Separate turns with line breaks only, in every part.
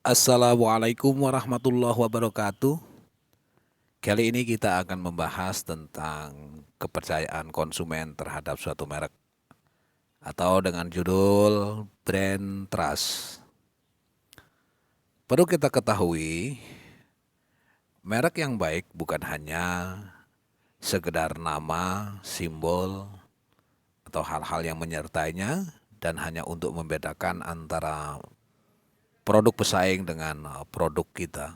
Assalamualaikum warahmatullahi wabarakatuh. Kali ini kita akan membahas tentang kepercayaan konsumen terhadap suatu merek atau dengan judul brand trust. Perlu kita ketahui, merek yang baik bukan hanya sekedar nama, simbol, atau hal-hal yang menyertainya dan hanya untuk membedakan antara produk pesaing dengan produk kita.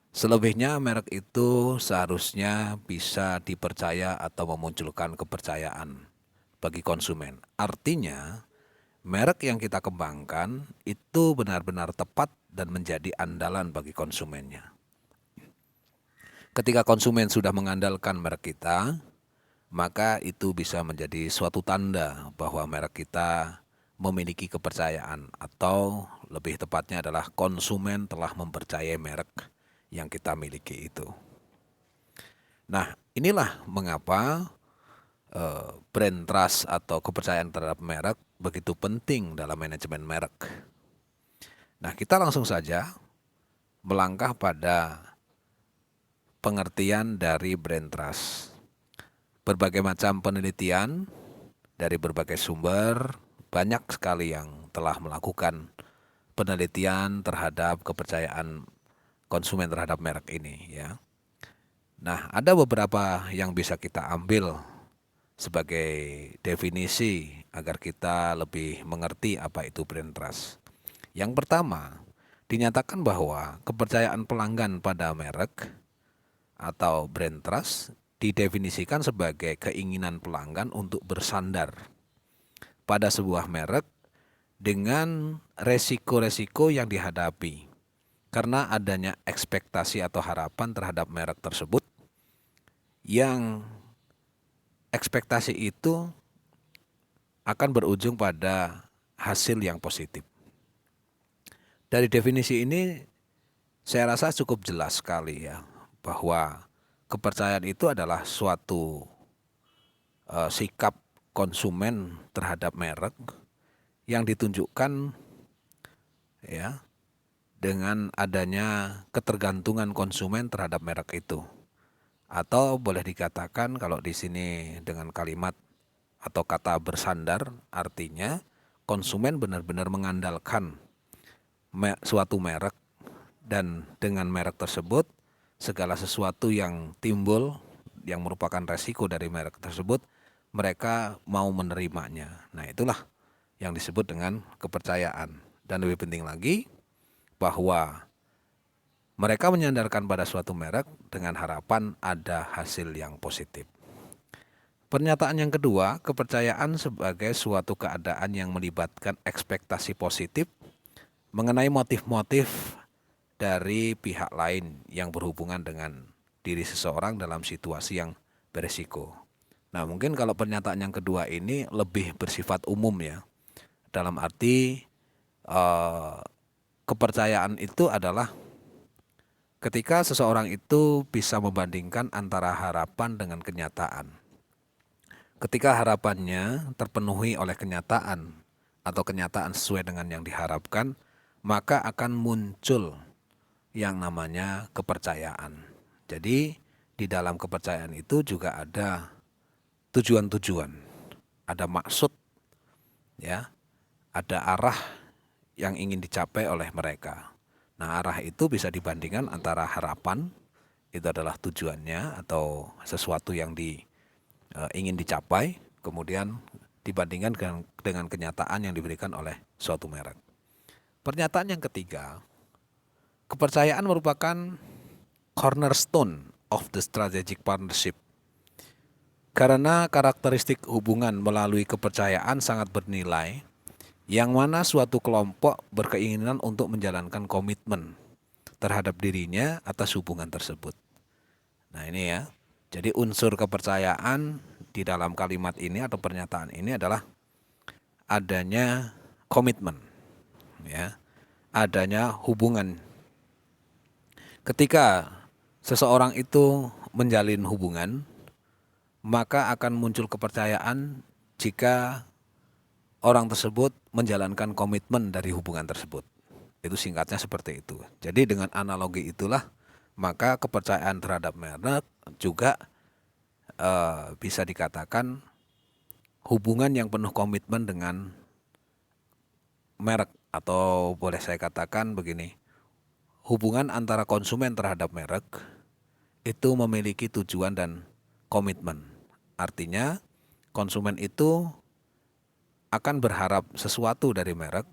Selebihnya merek itu seharusnya bisa dipercaya atau memunculkan kepercayaan bagi konsumen. Artinya, merek yang kita kembangkan itu benar-benar tepat dan menjadi andalan bagi konsumennya. Ketika konsumen sudah mengandalkan merek kita, maka itu bisa menjadi suatu tanda bahwa merek kita memiliki kepercayaan atau lebih tepatnya adalah konsumen telah mempercayai merek yang kita miliki itu. Nah, inilah mengapa brand trust atau kepercayaan terhadap merek begitu penting dalam manajemen merek. Nah, kita langsung saja melangkah pada pengertian dari brand trust. Berbagai macam penelitian dari berbagai sumber, banyak sekali yang telah melakukan penelitian terhadap kepercayaan konsumen terhadap merek ini, ya. Nah, ada beberapa yang bisa kita ambil sebagai definisi agar kita lebih mengerti apa itu brand trust. Yang pertama, dinyatakan bahwa kepercayaan pelanggan pada merek atau brand trust didefinisikan sebagai keinginan pelanggan untuk bersandar pada sebuah merek dengan resiko-resiko yang dihadapi karena adanya ekspektasi atau harapan terhadap merek tersebut yang ekspektasi itu akan berujung pada hasil yang positif. Dari definisi ini saya rasa cukup jelas sekali ya bahwa kepercayaan itu adalah suatu sikap konsumen terhadap merek yang ditunjukkan ya dengan adanya ketergantungan konsumen terhadap merek itu. Atau boleh dikatakan kalau di sini dengan kalimat atau kata bersandar artinya konsumen benar-benar mengandalkan suatu merek dan dengan merek tersebut segala sesuatu yang timbul yang merupakan resiko dari merek tersebut mereka mau menerimanya. Nah, itulah yang disebut dengan kepercayaan. Dan lebih penting lagi bahwa mereka menyandarkan pada suatu merek dengan harapan ada hasil yang positif. Pernyataan yang kedua, kepercayaan sebagai suatu keadaan yang melibatkan ekspektasi positif mengenai motif-motif dari pihak lain yang berhubungan dengan diri seseorang dalam situasi yang beresiko. Nah, mungkin kalau pernyataan yang kedua ini lebih bersifat umum ya. Dalam arti kepercayaan itu adalah ketika seseorang itu bisa membandingkan antara harapan dengan kenyataan. Ketika harapannya terpenuhi oleh kenyataan atau kenyataan sesuai dengan yang diharapkan, maka akan muncul yang namanya kepercayaan. Jadi di dalam kepercayaan itu juga ada tujuan-tujuan, ada maksud, ya, ada arah yang ingin dicapai oleh mereka. Nah, arah itu bisa dibandingkan antara harapan, itu adalah tujuannya atau sesuatu yang ingin dicapai, kemudian dibandingkan dengan kenyataan yang diberikan oleh suatu merek. Pernyataan yang ketiga, kepercayaan merupakan cornerstone of the strategic partnership. Karena karakteristik hubungan melalui kepercayaan sangat bernilai, yang mana suatu kelompok berkeinginan untuk menjalankan komitmen terhadap dirinya atas hubungan tersebut. Nah, ini ya. Jadi unsur kepercayaan di dalam kalimat ini atau pernyataan ini adalah adanya komitmen, ya. Adanya hubungan. Ketika seseorang itu menjalin hubungan, maka akan muncul kepercayaan jika orang tersebut menjalankan komitmen dari hubungan tersebut. Itu singkatnya seperti itu. Jadi dengan analogi itulah maka kepercayaan terhadap merek juga bisa dikatakan hubungan yang penuh komitmen dengan merek, atau boleh saya katakan begini, hubungan antara konsumen terhadap merek itu memiliki tujuan dan komitmen. Artinya konsumen itu akan berharap sesuatu dari merek,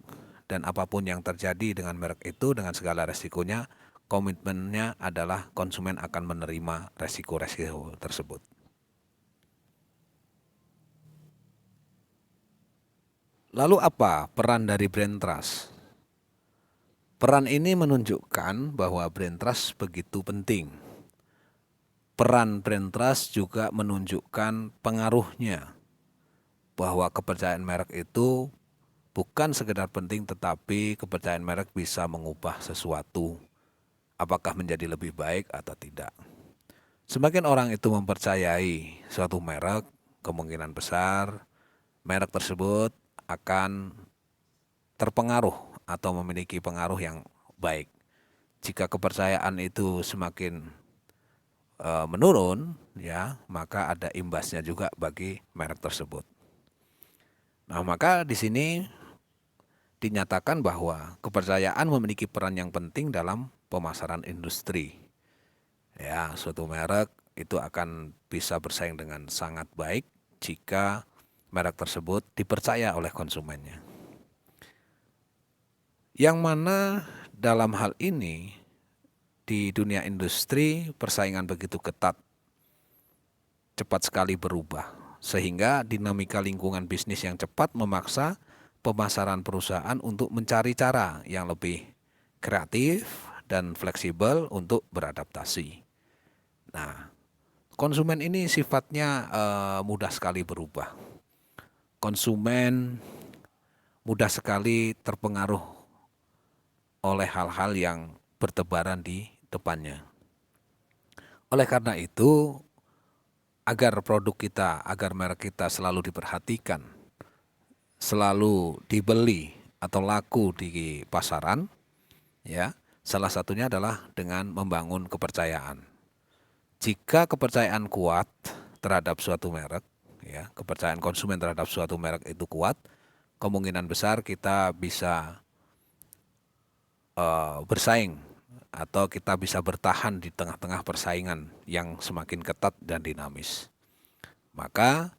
dan apapun yang terjadi dengan merek itu dengan segala resikonya, komitmennya adalah konsumen akan menerima resiko-resiko tersebut. Lalu apa peran dari brand trust? Peran ini menunjukkan bahwa brand trust begitu penting. Peran brand trust juga menunjukkan pengaruhnya bahwa kepercayaan merek itu bukan sekedar penting, tetapi kepercayaan merek bisa mengubah sesuatu, apakah menjadi lebih baik atau tidak. Semakin orang itu mempercayai suatu merek, kemungkinan besar merek tersebut akan terpengaruh atau memiliki pengaruh yang baik. Jika kepercayaan itu semakin menurun, ya, maka ada imbasnya juga bagi merek tersebut. Nah, maka di sini dinyatakan bahwa kepercayaan memiliki peran yang penting dalam pemasaran industri. Ya, suatu merek itu akan bisa bersaing dengan sangat baik jika merek tersebut dipercaya oleh konsumennya. Yang mana dalam hal ini di dunia industri persaingan begitu ketat, cepat sekali berubah, sehingga dinamika lingkungan bisnis yang cepat memaksa pemasaran perusahaan untuk mencari cara yang lebih kreatif dan fleksibel untuk beradaptasi. Nah, konsumen ini sifatnya mudah sekali berubah. Konsumen mudah sekali terpengaruh oleh hal-hal yang bertebaran di depannya. Oleh karena itu, agar produk kita, agar merek kita selalu diperhatikan, selalu dibeli atau laku di pasaran, ya, salah satunya adalah dengan membangun kepercayaan. Jika kepercayaan kuat terhadap suatu merek, ya, kepercayaan konsumen terhadap suatu merek itu kuat, kemungkinan besar kita bisa bersaing atau kita bisa bertahan di tengah-tengah persaingan yang semakin ketat dan dinamis. Maka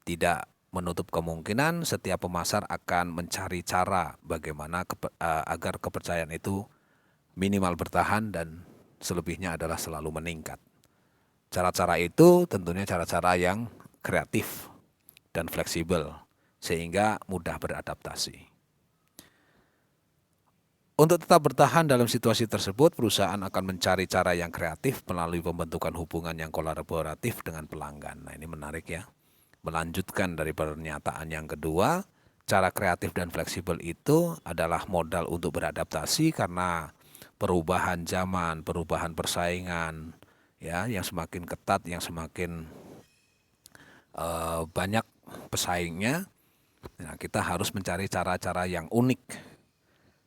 tidak menutup kemungkinan setiap pemasar akan mencari cara bagaimana agar kepercayaan itu minimal bertahan dan selebihnya adalah selalu meningkat. Cara-cara itu tentunya cara-cara yang kreatif dan fleksibel sehingga mudah beradaptasi. Untuk tetap bertahan dalam situasi tersebut, perusahaan akan mencari cara yang kreatif melalui pembentukan hubungan yang kolaboratif dengan pelanggan. Nah, ini menarik ya. Melanjutkan dari pernyataan yang kedua, cara kreatif dan fleksibel itu adalah modal untuk beradaptasi karena perubahan zaman, perubahan persaingan, ya, yang semakin ketat, yang semakin banyak pesaingnya. Nah, kita harus mencari cara-cara yang unik.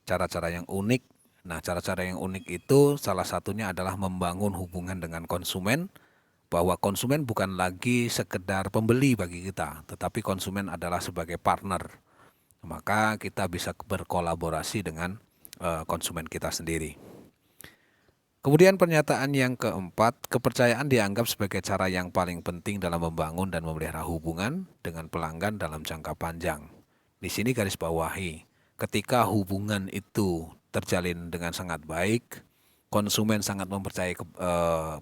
Cara-cara yang unik. Nah, cara-cara yang unik itu salah satunya adalah membangun hubungan dengan konsumen, bahwa konsumen bukan lagi sekedar pembeli bagi kita, tetapi konsumen adalah sebagai partner. Maka kita bisa berkolaborasi dengan konsumen kita sendiri. Kemudian pernyataan yang keempat, kepercayaan dianggap sebagai cara yang paling penting dalam membangun dan memelihara hubungan dengan pelanggan dalam jangka panjang. Di sini garis bawahi, ketika hubungan itu terjalin dengan sangat baik, konsumen sangat mempercayai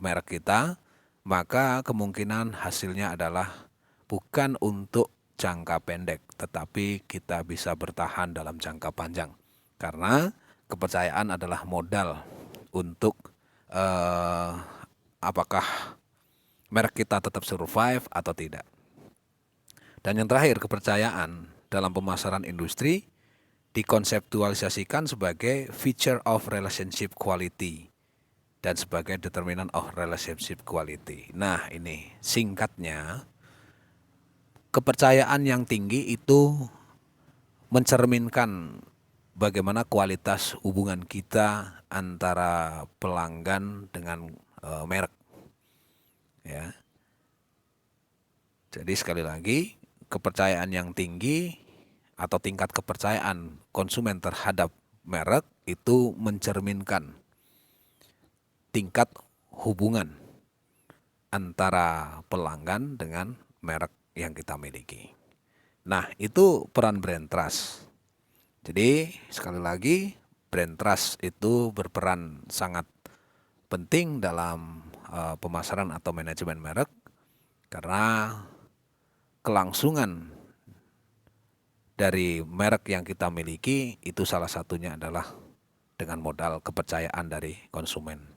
merek kita, maka kemungkinan hasilnya adalah bukan untuk jangka pendek, tetapi kita bisa bertahan dalam jangka panjang. Karena kepercayaan adalah modal untuk apakah merek kita tetap survive atau tidak. Dan yang terakhir, kepercayaan dalam pemasaran industri dikonseptualisasikan sebagai feature of relationship quality dan sebagai determinant of relationship quality. Nah, ini singkatnya, kepercayaan yang tinggi itu mencerminkan bagaimana kualitas hubungan kita antara pelanggan dengan merek, ya. Jadi sekali lagi, kepercayaan yang tinggi atau tingkat kepercayaan konsumen terhadap merek itu mencerminkan tingkat hubungan antara pelanggan dengan merek yang kita miliki. Nah, itu peran brand trust. Jadi sekali lagi, brand trust itu berperan sangat penting dalam pemasaran atau manajemen merek, karena kelangsungan dari merek yang kita miliki itu salah satunya adalah dengan modal kepercayaan dari konsumen.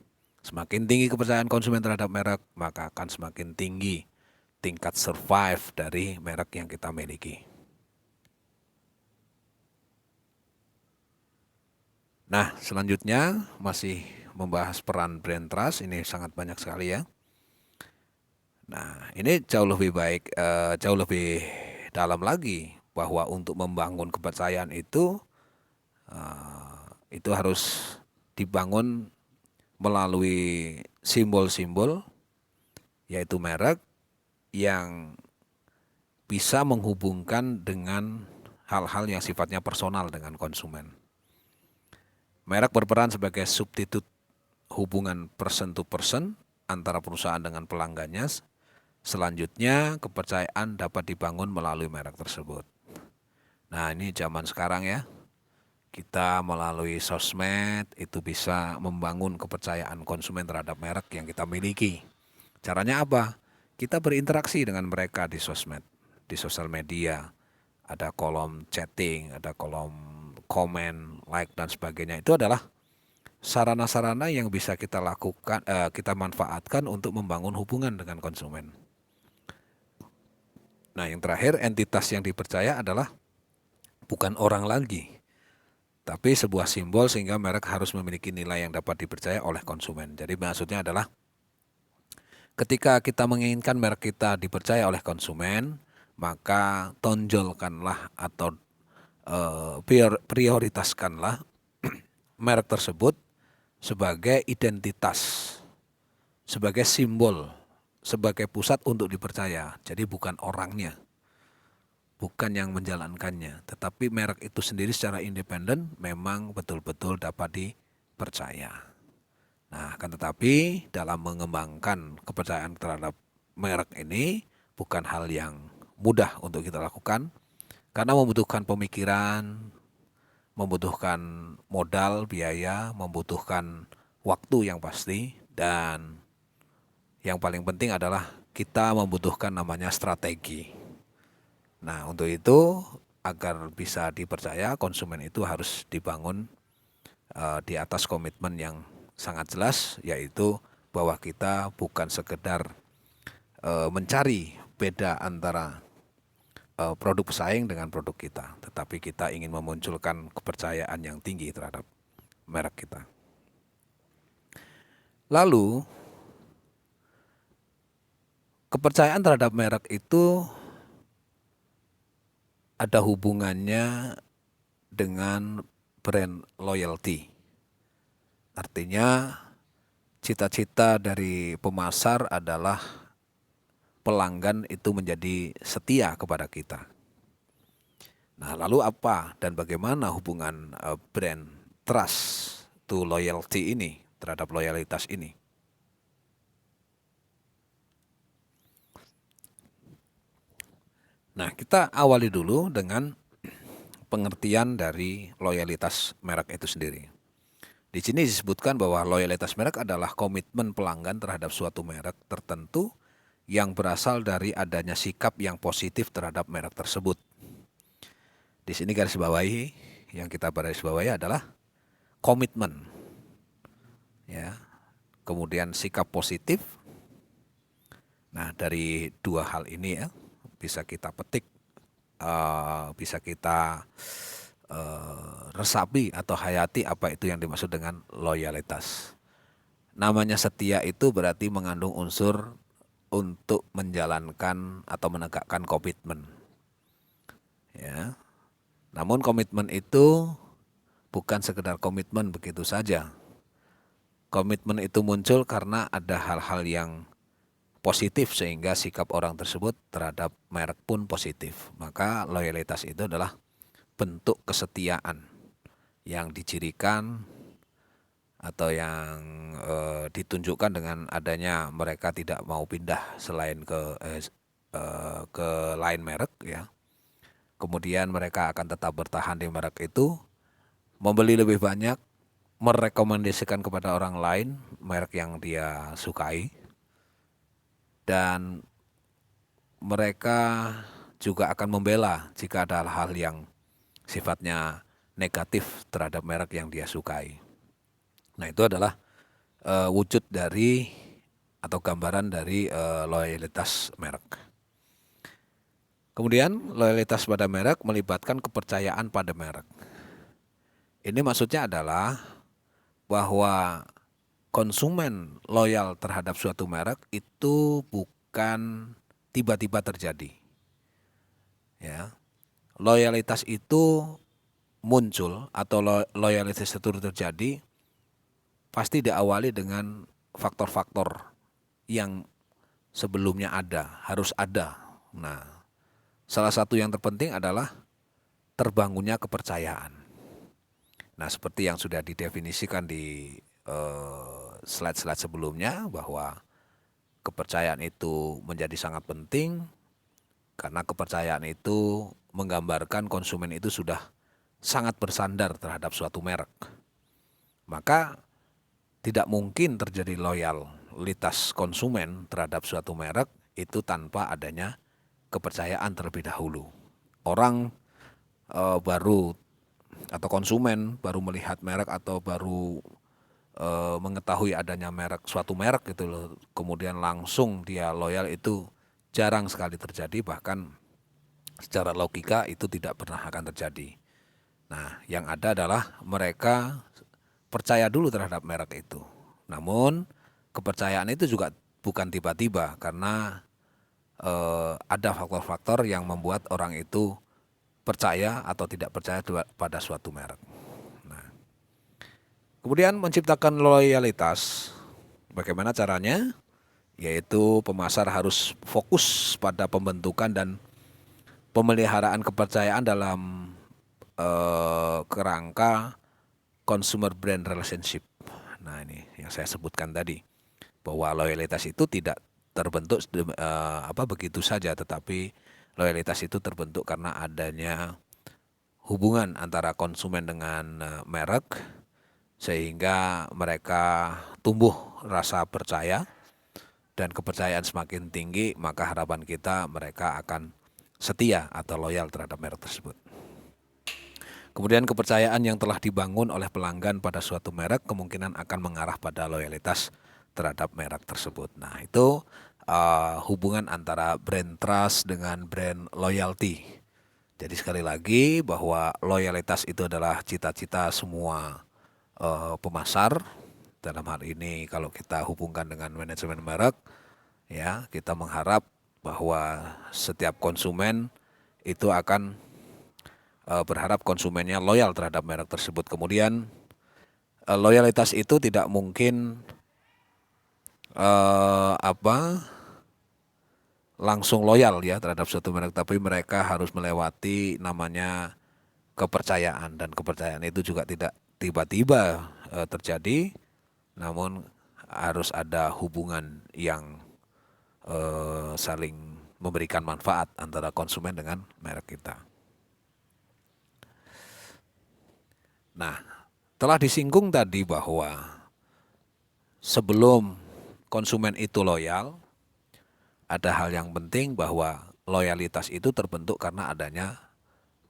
Semakin tinggi kepercayaan konsumen terhadap merek, maka akan semakin tinggi tingkat survive dari merek yang kita miliki. Nah, selanjutnya masih membahas peran brand trust, ini sangat banyak sekali ya. Nah, ini jauh lebih baik, jauh lebih dalam lagi, bahwa untuk membangun kepercayaan itu harus dibangun melalui simbol-simbol, yaitu merek yang bisa menghubungkan dengan hal-hal yang sifatnya personal dengan konsumen. Merek berperan sebagai substitut hubungan person to person antara perusahaan dengan pelanggannya. Selanjutnya, kepercayaan dapat dibangun melalui merek tersebut. Nah, ini zaman sekarang ya. Kita melalui sosmed itu bisa membangun kepercayaan konsumen terhadap merek yang kita miliki. Caranya apa? Kita berinteraksi dengan mereka di sosmed, di sosial media. Ada kolom chatting, ada kolom komen, like dan sebagainya. Itu adalah sarana-sarana yang bisa kita lakukan, kita manfaatkan untuk membangun hubungan dengan konsumen. Nah, yang terakhir, entitas yang dipercaya adalah bukan orang lagi, tapi sebuah simbol, sehingga merek harus memiliki nilai yang dapat dipercaya oleh konsumen. Jadi maksudnya adalah ketika kita menginginkan merek kita dipercaya oleh konsumen, maka tonjolkanlah atau prioritaskanlah merek tersebut sebagai identitas, sebagai simbol, sebagai pusat untuk dipercaya. Jadi bukan orangnya, bukan yang menjalankannya, tetapi merek itu sendiri secara independen memang betul-betul dapat dipercaya. Nah, akan tetapi dalam mengembangkan kepercayaan terhadap merek ini bukan hal yang mudah untuk kita lakukan, karena membutuhkan pemikiran, membutuhkan modal, biaya, membutuhkan waktu yang pasti, dan yang paling penting adalah kita membutuhkan namanya strategi. Nah, untuk itu agar bisa dipercaya, konsumen itu harus dibangun di atas komitmen yang sangat jelas, yaitu bahwa kita bukan sekedar mencari beda antara produk pesaing dengan produk kita, tetapi kita ingin memunculkan kepercayaan yang tinggi terhadap merek kita. Lalu, kepercayaan terhadap merek itu ada hubungannya dengan brand loyalty. Artinya, cita-cita dari pemasar adalah pelanggan itu menjadi setia kepada kita. Nah, lalu apa dan bagaimana hubungan brand trust to loyalty ini, terhadap loyalitas ini? Nah, kita awali dulu dengan pengertian dari loyalitas merek itu sendiri. Di sini disebutkan bahwa loyalitas merek adalah komitmen pelanggan terhadap suatu merek tertentu yang berasal dari adanya sikap yang positif terhadap merek tersebut. Di sini garis bawahi, yang kita garis bawahi adalah komitmen, ya. Kemudian sikap positif. Nah, dari dua hal ini ya bisa kita petik, bisa kita resapi atau hayati apa itu yang dimaksud dengan loyalitas. Namanya setia itu berarti mengandung unsur untuk menjalankan atau menegakkan komitmen. Ya. Namun komitmen itu bukan sekedar komitmen begitu saja. Komitmen itu muncul karena ada hal-hal yang positif sehingga sikap orang tersebut terhadap merek pun positif. Maka loyalitas itu adalah bentuk kesetiaan yang dicirikan atau yang ditunjukkan dengan adanya mereka tidak mau pindah selain ke lain merek ya. Kemudian mereka akan tetap bertahan di merek itu, membeli lebih banyak, merekomendasikan kepada orang lain merek yang dia sukai, dan mereka juga akan membela jika ada hal-hal yang sifatnya negatif terhadap merek yang dia sukai. Nah, itu adalah wujud dari atau gambaran dari loyalitas merek. Kemudian loyalitas pada merek melibatkan kepercayaan pada merek. Ini maksudnya adalah bahwa konsumen loyal terhadap suatu merek itu bukan tiba-tiba terjadi. Ya. Loyalitas itu muncul atau loyalitas itu terjadi pasti diawali dengan faktor-faktor yang sebelumnya ada, harus ada. Nah, salah satu yang terpenting adalah terbangunnya kepercayaan. Nah, seperti yang sudah didefinisikan di slide-slide sebelumnya bahwa kepercayaan itu menjadi sangat penting karena kepercayaan itu menggambarkan konsumen itu sudah sangat bersandar terhadap suatu merek. Maka tidak mungkin terjadi loyalitas konsumen terhadap suatu merek itu tanpa adanya kepercayaan terlebih dahulu. Orang baru atau konsumen baru melihat merek atau baru mengetahui adanya suatu merek gitu loh, kemudian langsung dia loyal, itu jarang sekali terjadi, bahkan secara logika itu tidak pernah akan terjadi. Nah, yang ada adalah mereka percaya dulu terhadap merek itu. Namun kepercayaan itu juga bukan tiba-tiba karena ada faktor-faktor yang membuat orang itu percaya atau tidak percaya pada suatu merek. Nah, kemudian menciptakan loyalitas, bagaimana caranya? Yaitu pemasar harus fokus pada pembentukan dan pemeliharaan kepercayaan dalam kerangka consumer brand relationship. Nah, ini yang saya sebutkan tadi, bahwa loyalitas itu tidak terbentuk begitu saja, tetapi loyalitas itu terbentuk karena adanya hubungan antara konsumen dengan merek, sehingga mereka tumbuh rasa percaya, dan kepercayaan semakin tinggi, maka harapan kita mereka akan setia atau loyal terhadap merek tersebut. Kemudian kepercayaan yang telah dibangun oleh pelanggan pada suatu merek kemungkinan akan mengarah pada loyalitas terhadap merek tersebut. Nah, itu hubungan antara brand trust dengan brand loyalty. Jadi sekali lagi bahwa loyalitas itu adalah cita-cita semua pemasar. Dalam hal ini kalau kita hubungkan dengan manajemen merek, ya, kita mengharap bahwa setiap konsumen itu akan berharap konsumennya loyal terhadap merek tersebut. Kemudian loyalitas itu tidak mungkin langsung loyal ya terhadap suatu merek, tapi mereka harus melewati namanya kepercayaan, dan kepercayaan itu juga tidak tiba-tiba terjadi, namun harus ada hubungan yang saling memberikan manfaat antara konsumen dengan merek kita. Nah, telah disinggung tadi bahwa sebelum konsumen itu loyal, ada hal yang penting bahwa loyalitas itu terbentuk karena adanya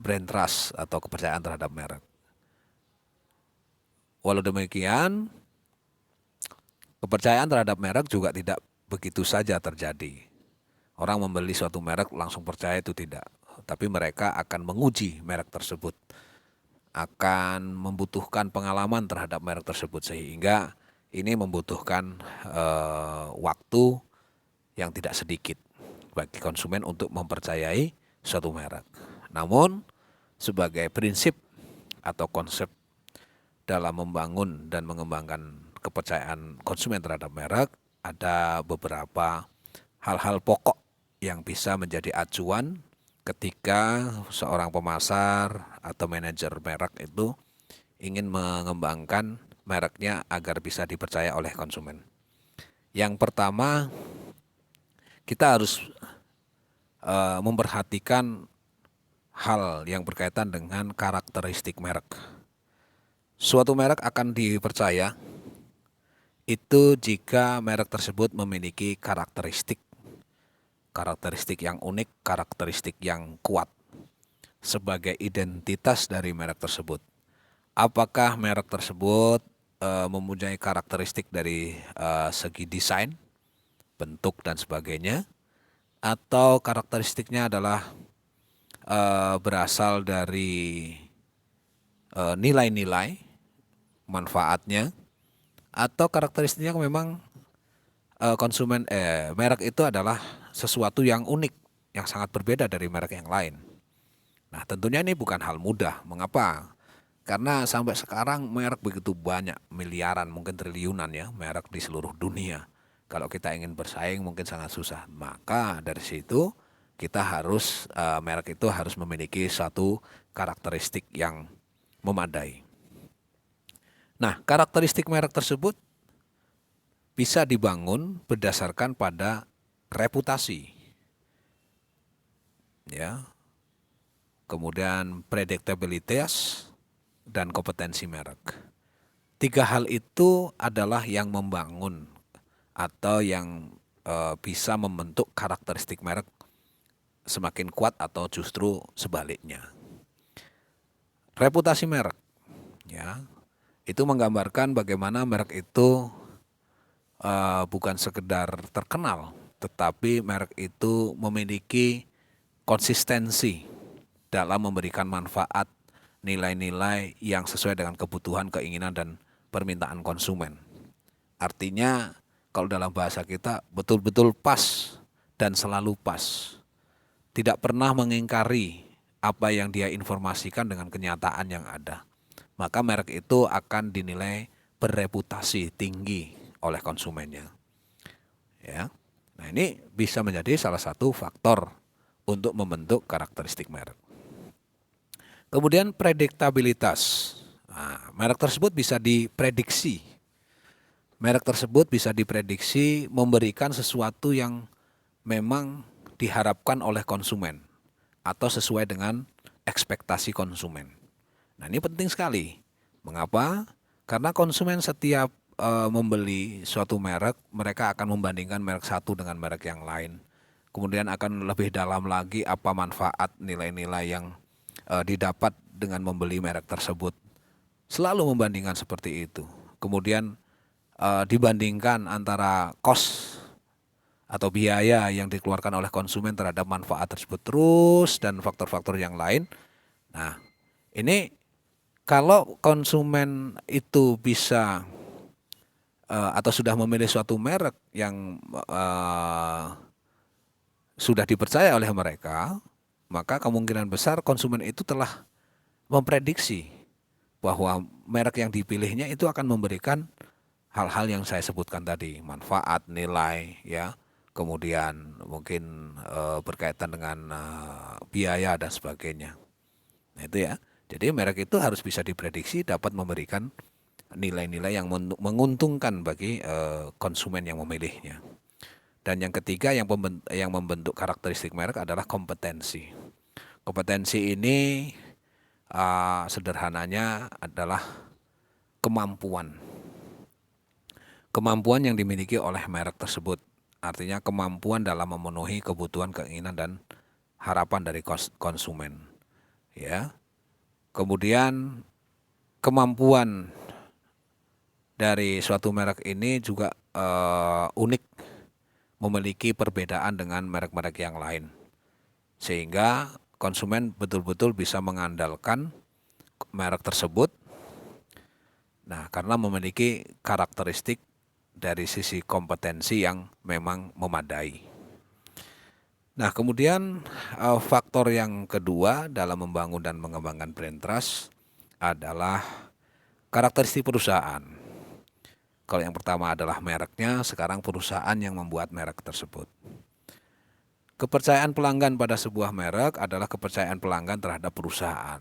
brand trust atau kepercayaan terhadap merek. Walau demikian, kepercayaan terhadap merek juga tidak begitu saja terjadi. Orang membeli suatu merek langsung percaya itu tidak, tapi mereka akan menguji merek tersebut, akan membutuhkan pengalaman terhadap merek tersebut, sehingga ini membutuhkan waktu yang tidak sedikit bagi konsumen untuk mempercayai suatu merek. Namun sebagai prinsip atau konsep dalam membangun dan mengembangkan kepercayaan konsumen terhadap merek, ada beberapa hal-hal pokok yang bisa menjadi acuan ketika seorang pemasar atau manajer merek itu ingin mengembangkan mereknya agar bisa dipercaya oleh konsumen. Yang pertama, kita harus memperhatikan hal yang berkaitan dengan karakteristik merek. Suatu merek akan dipercaya itu jika merek tersebut memiliki karakteristik yang unik, karakteristik yang kuat sebagai identitas dari merek tersebut. Apakah merek tersebut mempunyai karakteristik dari segi desain, bentuk dan sebagainya, atau karakteristiknya adalah berasal dari nilai-nilai manfaatnya, atau karakteristiknya memang merek itu adalah sesuatu yang unik, yang sangat berbeda dari merek yang lain. Nah, tentunya ini bukan hal mudah. Mengapa? Karena sampai sekarang merek begitu banyak, miliaran, mungkin triliunan ya, merek di seluruh dunia. Kalau kita ingin bersaing mungkin sangat susah. Maka dari situ kita harus, merek itu harus memiliki satu karakteristik yang memadai. Nah, karakteristik merek tersebut bisa dibangun berdasarkan pada reputasi, ya, kemudian predictabilitas dan kompetensi merek. Tiga hal itu adalah yang membangun atau yang bisa membentuk karakteristik merek semakin kuat atau justru sebaliknya. Reputasi merek, ya, itu menggambarkan bagaimana merek itu bukan sekedar terkenal, tetapi merek itu memiliki konsistensi dalam memberikan manfaat, nilai-nilai yang sesuai dengan kebutuhan, keinginan, dan permintaan konsumen. Artinya kalau dalam bahasa kita betul-betul pas dan selalu pas. Tidak pernah mengingkari apa yang dia informasikan dengan kenyataan yang ada. Maka merek itu akan dinilai bereputasi tinggi oleh konsumennya. Ya. Nah, ini bisa menjadi salah satu faktor untuk membentuk karakteristik merek. Kemudian prediktabilitas. Nah, merek tersebut bisa diprediksi. Merek tersebut bisa diprediksi memberikan sesuatu yang memang diharapkan oleh konsumen atau sesuai dengan ekspektasi konsumen. Nah, ini penting sekali. Mengapa? Karena konsumen setiap membeli suatu merek, mereka akan membandingkan merek satu dengan merek yang lain. Kemudian akan lebih dalam lagi apa manfaat, nilai-nilai yang didapat dengan membeli merek tersebut. Selalu membandingkan seperti itu. Kemudian dibandingkan antara cost atau biaya yang dikeluarkan oleh konsumen terhadap manfaat tersebut terus dan faktor-faktor yang lain. Nah, ini kalau konsumen itu bisa atau sudah memilih suatu merek yang sudah dipercaya oleh mereka, maka kemungkinan besar konsumen itu telah memprediksi bahwa merek yang dipilihnya itu akan memberikan hal-hal yang saya sebutkan tadi, manfaat, nilai, ya, kemudian mungkin berkaitan dengan biaya dan sebagainya. Nah, itu ya. Jadi merek itu harus bisa diprediksi dapat memberikan nilai-nilai yang menguntungkan bagi konsumen yang memilihnya. Dan yang ketiga yang membentuk karakteristik merek adalah kompetensi. Kompetensi ini sederhananya adalah kemampuan. Kemampuan yang dimiliki oleh merek tersebut. Artinya kemampuan dalam memenuhi kebutuhan, keinginan, dan harapan dari konsumen. Ya. Kemudian kemampuan dari suatu merek ini juga unik, memiliki perbedaan dengan merek-merek yang lain. Sehingga konsumen betul-betul bisa mengandalkan merek tersebut. Nah, karena memiliki karakteristik dari sisi kompetensi yang memang memadai. Nah, kemudian faktor yang kedua dalam membangun dan mengembangkan brand trust adalah Karakteristik perusahaan. Kalau yang pertama adalah mereknya, sekarang perusahaan yang membuat merek tersebut. Kepercayaan pelanggan pada sebuah merek adalah kepercayaan pelanggan terhadap perusahaan.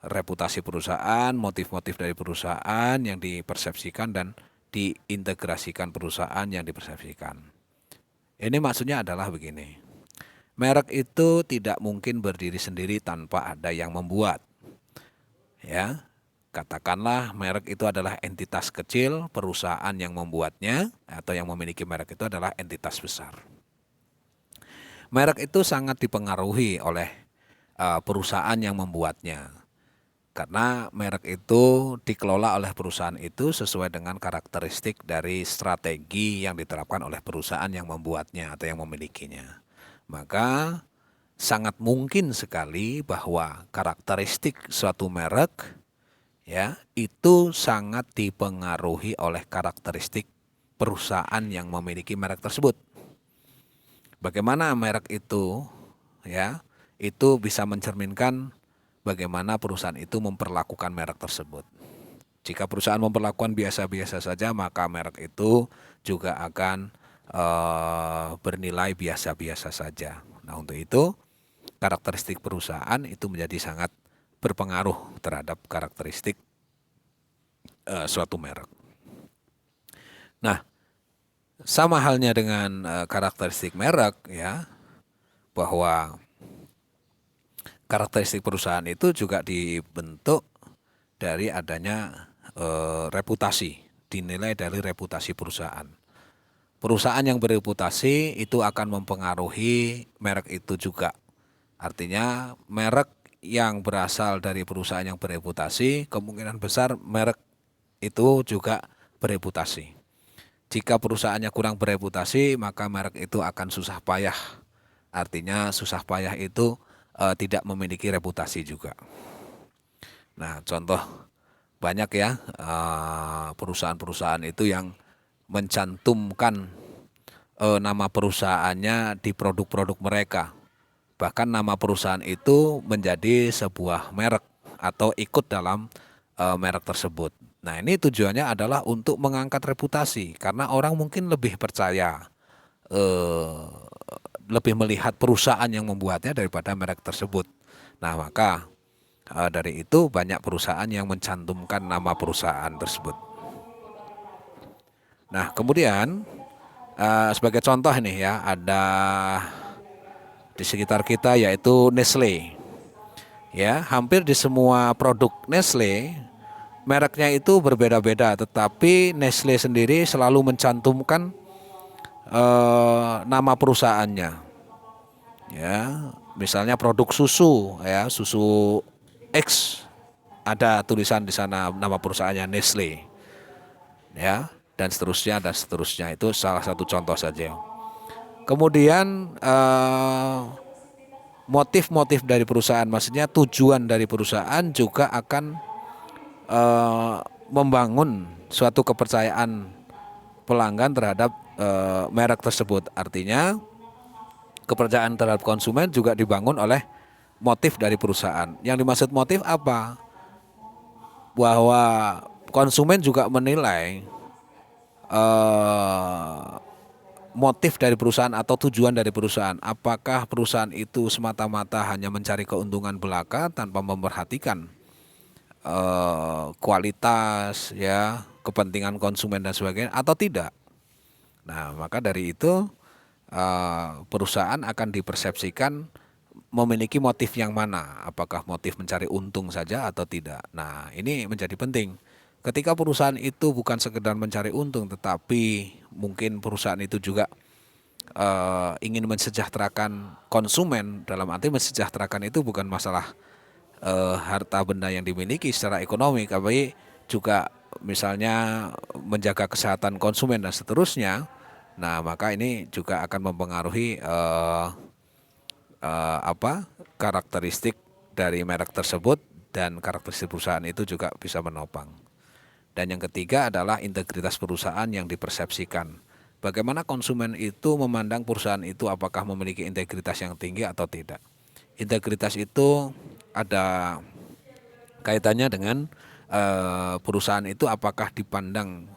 Reputasi perusahaan, motif-motif dari perusahaan yang dipersepsikan dan diintegrasikan perusahaan yang dipersepsikan. Ini maksudnya adalah begini. Merek itu tidak mungkin berdiri sendiri tanpa ada yang membuat. Ya, katakanlah merek itu adalah entitas kecil, perusahaan yang membuatnya atau yang memiliki merek itu adalah entitas besar. Merek itu sangat dipengaruhi oleh perusahaan yang membuatnya. Karena merek itu dikelola oleh perusahaan itu sesuai dengan karakteristik dari strategi yang diterapkan oleh perusahaan yang membuatnya atau yang memilikinya. Maka sangat mungkin sekali bahwa karakteristik suatu merek ya itu sangat dipengaruhi oleh karakteristik perusahaan yang memiliki merek tersebut. Bagaimana merek itu ya itu bisa mencerminkan bagaimana perusahaan itu memperlakukan merek tersebut. Jika perusahaan memperlakukan biasa-biasa saja, maka merek itu juga akan bernilai biasa-biasa saja. Nah, untuk itu karakteristik perusahaan itu menjadi sangat berpengaruh terhadap karakteristik suatu merek. Nah, sama halnya dengan karakteristik merek ya, bahwa karakteristik perusahaan itu juga dibentuk dari adanya reputasi, dinilai dari reputasi perusahaan. Perusahaan yang bereputasi itu akan mempengaruhi merek itu juga. Artinya merek yang berasal dari perusahaan yang bereputasi, kemungkinan besar merek itu juga bereputasi. Jika perusahaannya kurang bereputasi, maka merek itu akan susah payah. Artinya susah payah itu tidak memiliki reputasi juga. Nah, contoh banyak ya perusahaan-perusahaan itu yang mencantumkan nama perusahaannya di produk-produk mereka. Bahkan nama perusahaan itu menjadi sebuah merek atau ikut dalam merek tersebut. Nah, ini tujuannya adalah untuk mengangkat reputasi karena orang mungkin lebih percaya lebih melihat perusahaan yang membuatnya daripada merek tersebut. Nah, maka dari itu banyak perusahaan yang mencantumkan nama perusahaan tersebut. Nah, kemudian sebagai contoh nih ya, ada di sekitar kita yaitu Nestle. Ya, hampir di semua produk Nestle mereknya itu berbeda-beda, tetapi Nestle sendiri selalu mencantumkan nama perusahaannya. Ya, misalnya produk susu, ya susu X ada tulisan di sana nama perusahaannya Nestle, ya dan seterusnya itu salah satu contoh saja. Kemudian motif-motif dari perusahaan, maksudnya tujuan dari perusahaan juga akan membangun suatu kepercayaan pelanggan terhadap merek tersebut. Artinya kepercayaan terhadap konsumen juga dibangun oleh motif dari perusahaan. Yang dimaksud motif apa? Bahwa konsumen juga menilai motif dari perusahaan atau tujuan dari perusahaan. Apakah perusahaan itu semata-mata hanya mencari keuntungan belaka tanpa memperhatikan kualitas, ya, kepentingan konsumen dan sebagainya, atau tidak? Nah, maka dari itu perusahaan akan dipersepsikan memiliki motif yang mana, apakah motif mencari untung saja atau tidak. Nah, ini menjadi penting. Ketika perusahaan itu bukan sekedar mencari untung, tetapi mungkin perusahaan itu juga ingin mensejahterakan konsumen. Dalam arti mensejahterakan itu bukan masalah harta benda yang dimiliki secara ekonomi, tapi juga misalnya menjaga kesehatan konsumen dan seterusnya. Nah, maka ini juga akan mempengaruhi karakteristik dari merek tersebut, dan karakteristik perusahaan itu juga bisa menopang. Dan yang ketiga adalah integritas perusahaan yang dipersepsikan. Bagaimana konsumen itu memandang perusahaan itu, apakah memiliki integritas yang tinggi atau tidak. Integritas itu ada kaitannya dengan perusahaan itu apakah dipandang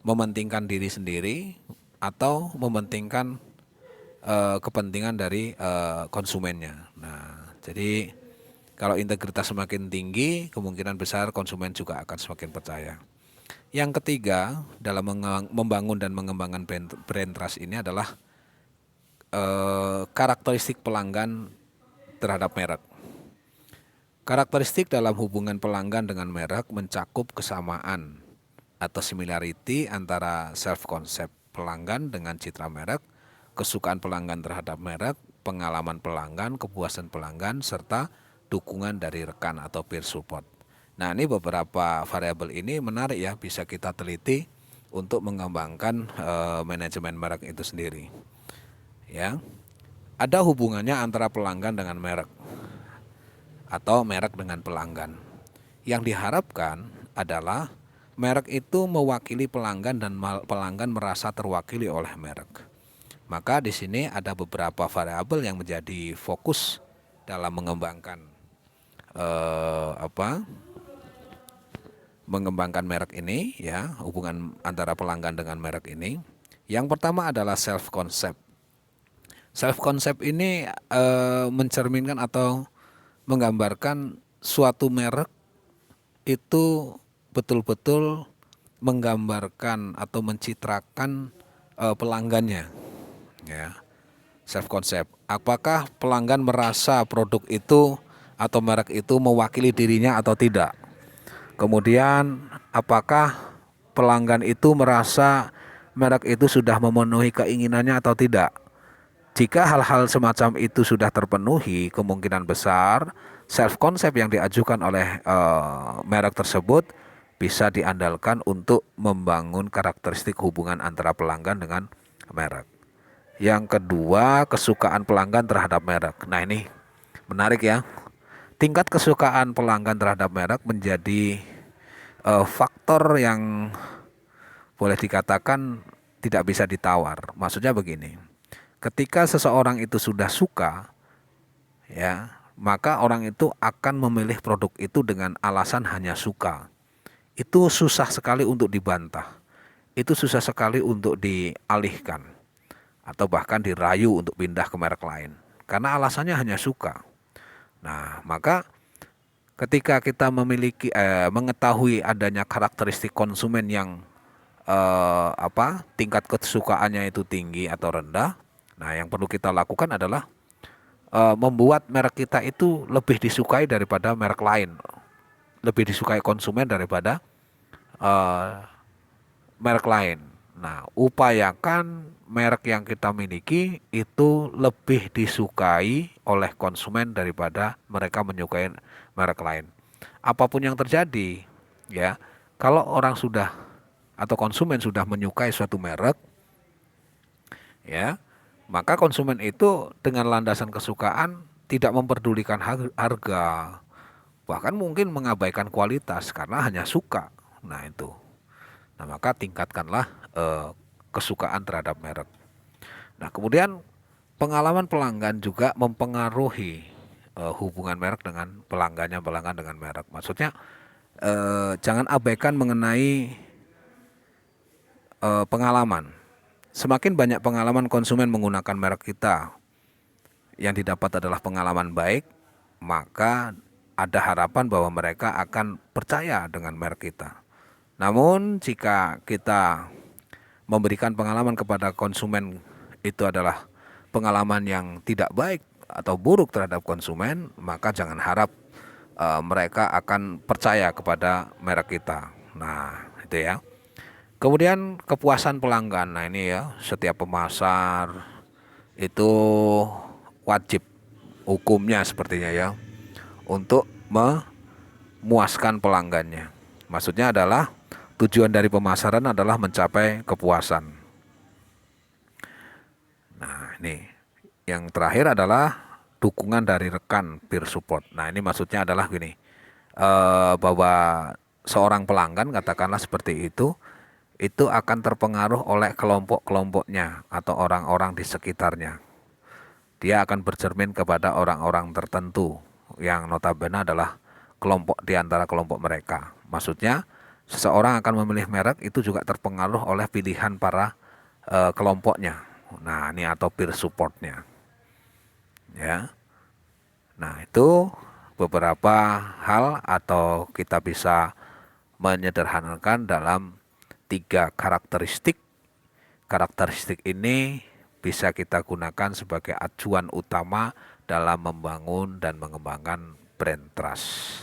mementingkan diri sendiri atau mementingkan kepentingan dari konsumennya. Nah, jadi kalau integritas semakin tinggi, kemungkinan besar konsumen juga akan semakin percaya. Yang ketiga, dalam membangun dan mengembangkan brand trust ini adalah karakteristik pelanggan terhadap merek. Karakteristik dalam hubungan pelanggan dengan merek mencakup kesamaan atau similarity antara self-concept pelanggan dengan citra merek, kesukaan pelanggan terhadap merek, pengalaman pelanggan, kepuasan pelanggan, serta dukungan dari rekan atau peer support. Nah, ini beberapa variabel ini menarik ya, bisa kita teliti untuk mengembangkan manajemen merek itu sendiri. Ya, ada hubungannya antara pelanggan dengan merek atau merek dengan pelanggan. Yang diharapkan adalah merek itu mewakili pelanggan dan pelanggan merasa terwakili oleh merek. Maka di sini ada beberapa variabel yang menjadi fokus dalam mengembangkan mengembangkan merek ini, ya, hubungan antara pelanggan dengan merek ini. Yang pertama adalah self concept. Self concept ini mencerminkan atau menggambarkan suatu merek itu betul-betul menggambarkan atau mencitrakan pelanggannya, ya. Self concept. Apakah pelanggan merasa produk itu atau merek itu mewakili dirinya atau tidak? Kemudian apakah pelanggan itu merasa merek itu sudah memenuhi keinginannya atau tidak? Jika hal-hal semacam itu sudah terpenuhi, kemungkinan besar self concept yang diajukan oleh merek tersebut bisa diandalkan untuk membangun karakteristik hubungan antara pelanggan dengan merek. Yang kedua, kesukaan pelanggan terhadap merek. Nah, ini menarik ya. Tingkat kesukaan pelanggan terhadap merek menjadi faktor yang boleh dikatakan tidak bisa ditawar. Maksudnya begini, ketika seseorang itu sudah suka, ya, maka orang itu akan memilih produk itu dengan alasan hanya suka. Itu susah sekali untuk dibantah. Itu susah sekali untuk dialihkan atau bahkan dirayu untuk pindah ke merek lain karena alasannya hanya suka. Nah, maka ketika kita mengetahui adanya karakteristik konsumen yang tingkat kesukaannya itu tinggi atau rendah, nah yang perlu kita lakukan adalah membuat merek kita itu lebih disukai daripada merek lain, lebih disukai konsumen daripada merek lain. Nah, upayakan merek yang kita miliki itu lebih disukai oleh konsumen daripada mereka menyukai merek lain. Apapun yang terjadi, ya, kalau orang sudah atau konsumen sudah menyukai suatu merek, ya, maka konsumen itu dengan landasan kesukaan tidak memperdulikan harga, bahkan mungkin mengabaikan kualitas karena hanya suka. Nah, itu. Nah, maka tingkatkanlah kesukaan terhadap merek. Nah, kemudian pengalaman pelanggan juga mempengaruhi hubungan merek dengan pelanggan dengan merek. Maksudnya jangan abaikan mengenai pengalaman. Semakin banyak pengalaman konsumen menggunakan merek kita, yang didapat adalah pengalaman baik, maka ada harapan bahwa mereka akan percaya dengan merek kita. Namun jika kita memberikan pengalaman kepada konsumen itu adalah pengalaman yang tidak baik atau buruk terhadap konsumen, maka jangan harap mereka akan percaya kepada merek kita. Nah, itu ya. Kemudian kepuasan pelanggan. Nah, ini ya, setiap pemasar itu wajib hukumnya sepertinya ya untuk memuaskan pelanggannya. Maksudnya adalah tujuan dari pemasaran adalah mencapai kepuasan. Nah, ini yang terakhir adalah dukungan dari rekan peer support. Nah, ini maksudnya adalah gini, bahwa seorang pelanggan katakanlah seperti itu akan terpengaruh oleh kelompok-kelompoknya atau orang-orang di sekitarnya. Dia akan bercermin kepada orang-orang tertentu yang notabene adalah kelompok di antara kelompok mereka. Maksudnya seseorang akan memilih merek itu juga terpengaruh oleh pilihan para kelompoknya. Nah, ini atau peer supportnya. Ya. Nah, itu beberapa hal atau kita bisa menyederhanakan dalam 3 karakteristik. Karakteristik ini bisa kita gunakan sebagai acuan utama dalam membangun dan mengembangkan brand trust.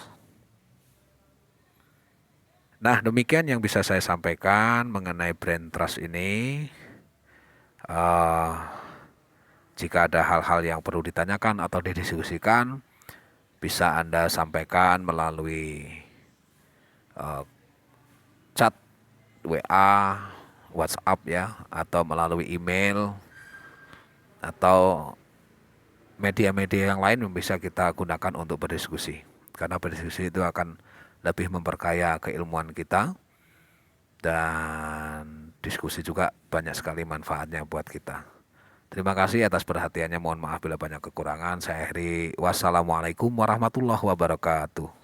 Nah, demikian yang bisa saya sampaikan mengenai brand trust ini. Uh, jika ada hal-hal yang perlu ditanyakan atau didiskusikan, bisa Anda sampaikan melalui chat WA, WhatsApp ya, atau melalui email, atau media-media yang lain yang bisa kita gunakan untuk berdiskusi. Karena berdiskusi itu akan lebih memperkaya keilmuan kita, dan diskusi juga banyak sekali manfaatnya buat kita. Terima kasih atas perhatiannya. Mohon maaf bila banyak kekurangan. Saya akhiri. Wassalamualaikum warahmatullahi wabarakatuh.